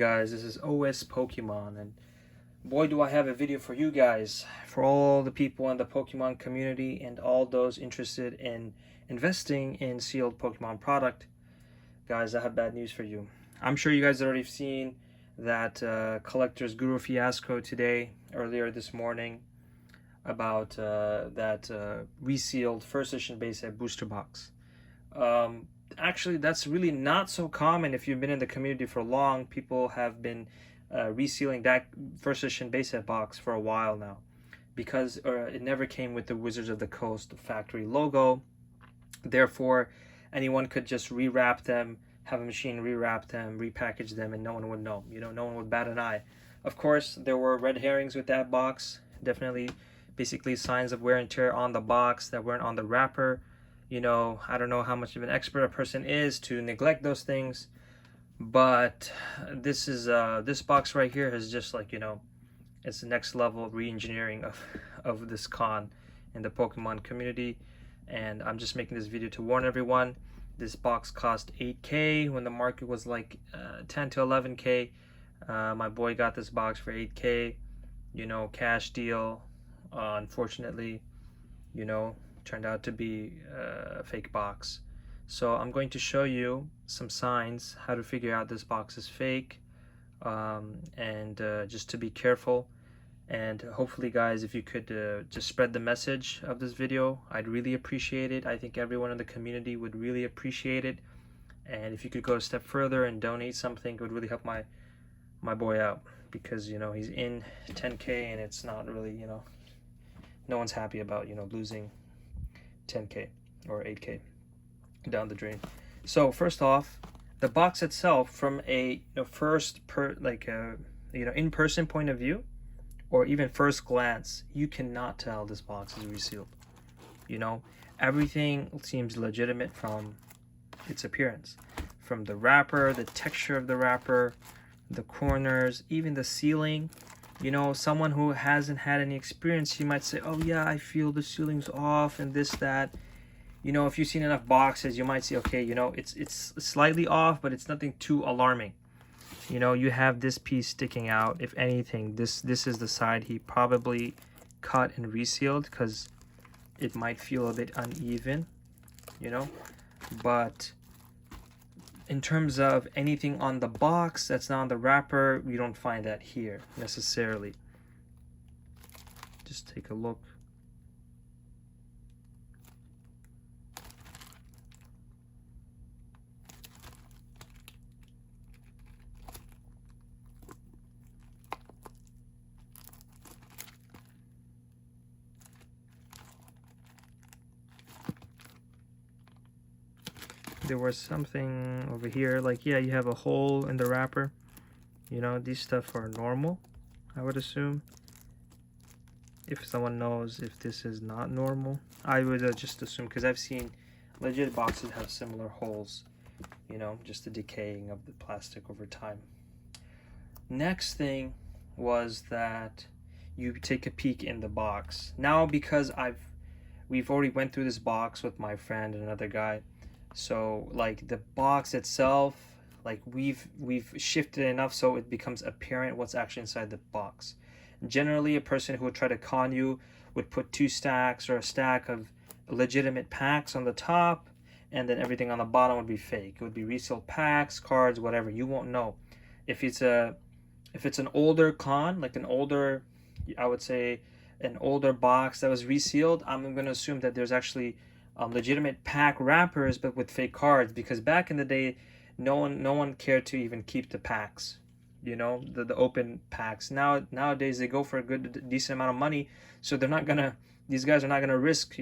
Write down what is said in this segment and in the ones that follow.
Guys, this is OS Pokemon, and boy do I have a video for you guys, for all the people in the Pokemon community and all those interested in investing in sealed Pokemon product. Guys, I have bad news for you. I'm sure you guys already seen that collector's guru fiasco today, earlier this morning, about that resealed first edition base set booster box. Actually, that's really not so common. If you've been in the community for long, people have been resealing that first edition base set box for a while now, because it never came with the Wizards of the Coast factory logo. Therefore, anyone could just rewrap them, have a machine rewrap them, repackage them, and no one would know. No one would bat an eye. Of course, there were red herrings with that box. Definitely, basically signs of wear and tear on the box that weren't on the wrapper. I don't know how much of an expert a person is to neglect those things, but this is this box right here is just like, it's the next level of re-engineering of this con in the Pokemon community. And I'm just making this video to warn everyone. This box cost $8K when the market was like 10 to 11K. My boy got this box for $8K, cash deal. Unfortunately, turned out to be a fake box. So I'm going to show you some signs how to figure out this box is fake, and just to be careful. And hopefully, guys, if you could just spread the message of this video, I'd really appreciate it. I think everyone in the community would really appreciate it. And if you could go a step further and donate something, it would really help my boy out, because he's in 10K and it's not really, no one's happy about losing 10K or 8K down the drain. So first off, the box itself, from a in-person point of view, or even first glance, you cannot tell this box is resealed. Everything seems legitimate from its appearance, from the wrapper, the texture of the wrapper, the corners, even the sealing. Someone who hasn't had any experience, you might say, oh yeah, I feel the sealing's off and this, that. If you've seen enough boxes, you might say, okay, it's slightly off, but it's nothing too alarming. You have this piece sticking out. If anything, this is the side he probably cut and resealed, because it might feel a bit uneven, But in terms of anything on the box that's not on the wrapper, we don't find that here necessarily. Just take a look. There was something over here, like, yeah, you have a hole in the wrapper. These stuff are normal, I would assume. If someone knows if this is not normal, I would just assume, because I've seen legit boxes have similar holes, just the decaying of the plastic over time. Next thing was that you take a peek in the box. Now, because we've already went through this box with my friend and another guy, so like the box itself, like we've shifted enough so it becomes apparent what's actually inside the box. Generally, a person who would try to con you would put 2 stacks or a stack of legitimate packs on the top, and then everything on the bottom would be fake. It would be resealed packs, cards, whatever. You won't know. If it's an older con, like I would say an older box that was resealed, I'm going to assume that there's actually legitimate pack wrappers but with fake cards, because back in the day, no one cared to even keep the packs, the open packs. Nowadays they go for a decent amount of money, so these guys are not gonna risk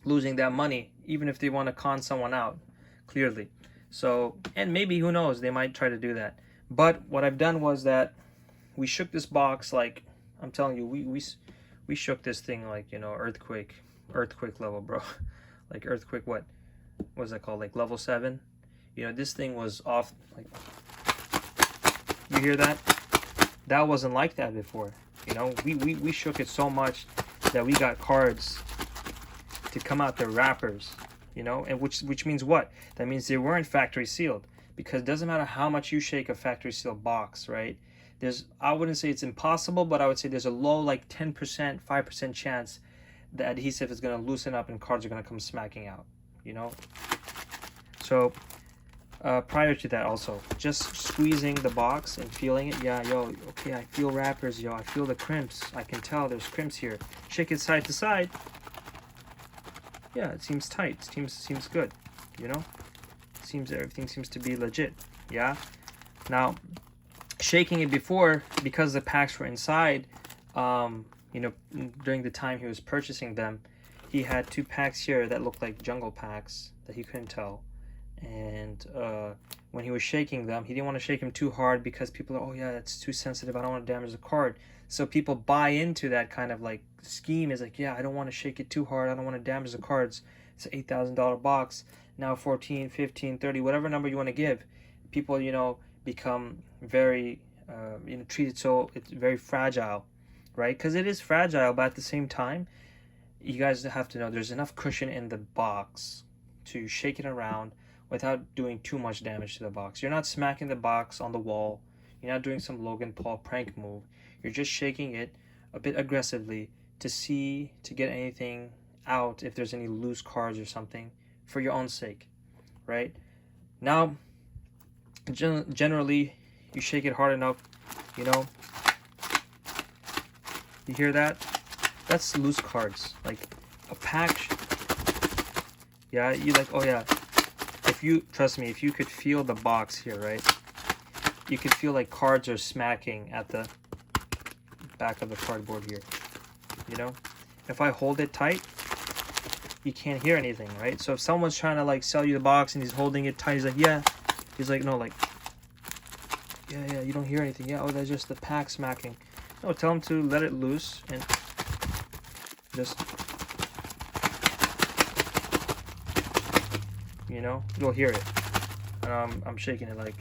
losing that money, even if they want to con someone out, clearly. So, and maybe, who knows, they might try to do that. But what I've done was that we shook this box, like, I'm telling you, we shook this thing like, earthquake level, bro. Like earthquake, what was that called, like level 7? This thing was off. Like, you hear that? That wasn't like that before. We shook it so much that we got cards to come out their wrappers, and which means what? That means they weren't factory sealed. because it doesn't matter how much you shake a factory sealed box, right? I wouldn't say it's impossible, but I would say there's a low, like 10%, 5% chance the adhesive is going to loosen up and cards are going to come smacking out, you know? So prior to that also, just squeezing the box and feeling it. Yeah, yo, okay, I feel wrappers, yo, I feel the crimps. I can tell there's crimps here. Shake it side to side. Yeah, it seems tight. Seems good, you know? Everything seems to be legit, yeah? Now, shaking it before, because the packs were inside, you know, during the time he was purchasing them, he had 2 packs here that looked like jungle packs that he couldn't tell. And when he was shaking them, he didn't want to shake them too hard because people are, oh yeah, it's too sensitive, I don't want to damage the card. So people buy into that kind of like scheme, is like, yeah, I don't want to shake it too hard, I don't want to damage the cards. It's an $8,000 box, now 14, 15, 30, whatever number you want to give. People, you know, become very you know, treat it so it's very fragile, right? Because it is fragile, but at the same time, you guys have to know there's enough cushion in the box to shake it around without doing too much damage to the box. You're not smacking the box on the wall. You're not doing some Logan Paul prank move. You're just shaking it a bit aggressively to get anything out, if there's any loose cards or something, for your own sake, right? Now, generally, you shake it hard enough, you know. You hear that? That's loose cards. Like a pack. Yeah, you like, oh yeah. If you, trust me, if you could feel the box here, right? You could feel like cards are smacking at the back of the cardboard here, you know? If I hold it tight, you can't hear anything, right? So if someone's trying to like sell you the box and he's holding it tight, he's like, yeah. He's like, no, like, yeah, you don't hear anything. Yeah, oh, that's just the pack smacking. No, tell him to let it loose and just, you know, you'll hear it. And I'm shaking it like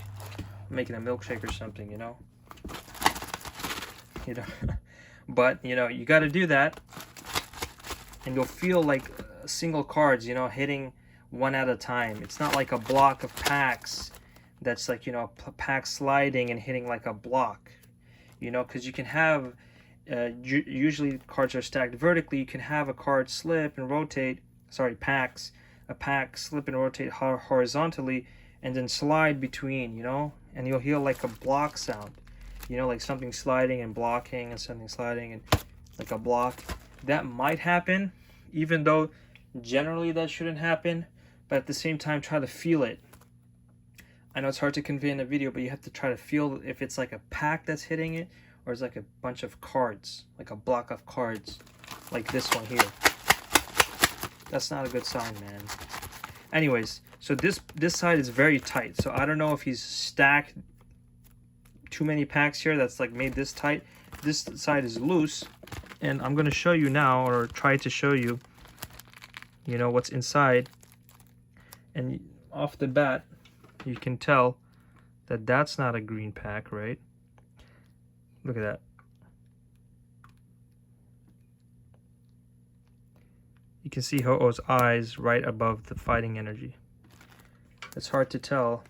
I'm making a milkshake or something, you know. You know, but you know, you got to do that, and you'll feel like single cards, you know, hitting one at a time. It's not like a block of packs that's like, you know, a pack sliding and hitting like a block, you know, because you can have usually cards are stacked vertically. You can have a card slip and rotate, sorry, a pack slip and rotate horizontally and then slide between, you know, and you'll hear like a block sound, you know, like something sliding and blocking and something sliding and like a block. That might happen, even though generally that shouldn't happen, but at the same time, try to feel it. I know it's hard to convey in a video, but you have to try to feel if it's like a pack that's hitting it, or it's like a bunch of cards, like a block of cards, like this one here. That's not a good sign, man. Anyways, so this side is very tight. So I don't know if he's stacked too many packs here that's like made this tight. This side is loose, and I'm going to show you now, or try to show you, you know, what's inside. And off the bat, you can tell that that's not a green pack, right? Look at that. You can see Ho-Oh's eyes right above the fighting energy. It's hard to tell.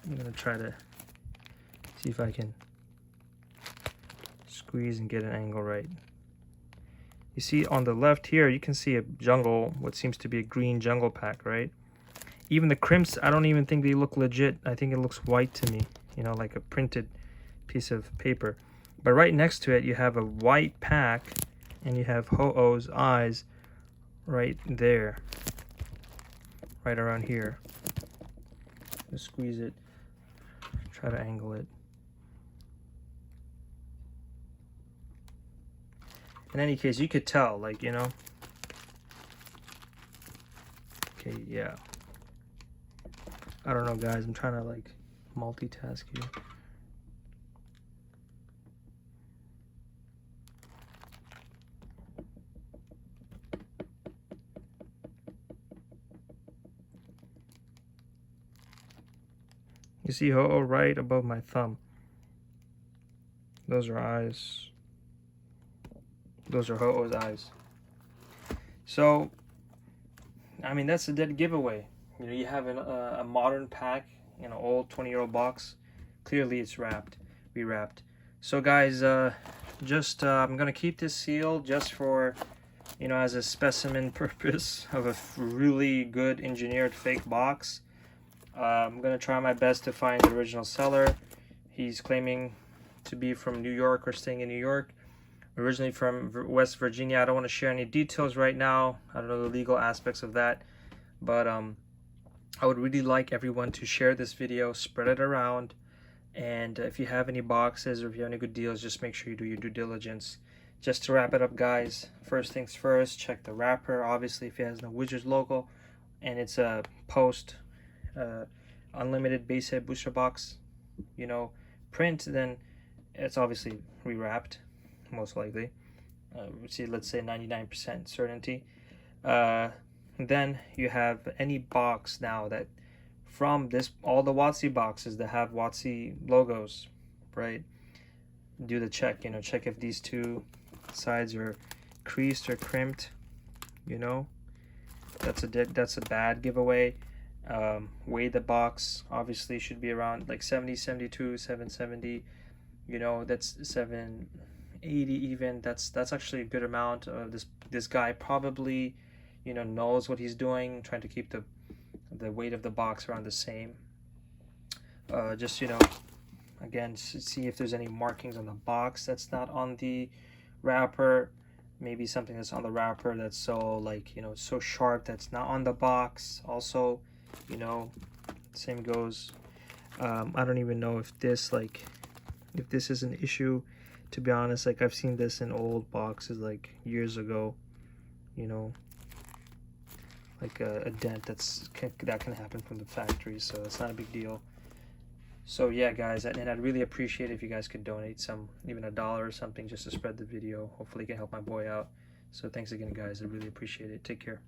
I'm gonna try to see if I can squeeze and get an angle right. You see on the left here, you can see a jungle, what seems to be a green jungle pack, right? Even the crimps, I don't even think they look legit. I think it looks white to me, you know, like a printed piece of paper. But right next to it, you have a white pack, and you have Ho-Oh's eyes right there, right around here. Just squeeze it, try to angle it. In any case, you could tell, like, you know. Okay, yeah. I don't know, guys. I'm trying to, like, multitask here. You see Ho-Oh right above my thumb. Those are eyes. Those are Ho-Oh's eyes. So, I mean, that's a dead giveaway. You know, you have a modern pack in an old 20-year-old box. Clearly it's rewrapped. So guys, I'm gonna keep this sealed just for, you know, as a specimen purpose of a really good engineered fake box. I'm gonna try my best to find the original seller. He's claiming to be from New York or staying in New York, originally from West Virginia. I don't want to share any details right now. I don't know the legal aspects of that, but I would really like everyone to share this video, spread it around, and if you have any boxes or if you have any good deals, just make sure you do your due diligence. Just to wrap it up, guys, first things first, check the wrapper. Obviously, if it has no Wizards logo and it's a post unlimited base hit booster box, you know, print, then it's obviously rewrapped, most likely. See, let's say 99% certainty. Then you have any box now that from this, all the WOTC boxes that have WOTC logos, right? Do the check, you know, check if these two sides are creased or crimped, you know. That's a bad giveaway. Weigh the box, obviously should be around like 70, 72, 770, you know, that's 780 even. That's actually a good amount. This guy probably, you know, knows what he's doing, trying to keep the weight of the box around the same. Just, you know, again, see if there's any markings on the box that's not on the wrapper. Maybe something that's on the wrapper that's so, like, you know, so sharp that's not on the box. Also, you know, same goes. I don't even know if this, like, if this is an issue, to be honest. Like, I've seen this in old boxes like years ago, you know, like a dent that can happen from the factory, so it's not a big deal. So yeah, guys, and I'd really appreciate it if you guys could donate even $1 or something, just to spread the video. Hopefully it can help my boy out. So thanks again, guys. I really appreciate it. Take care.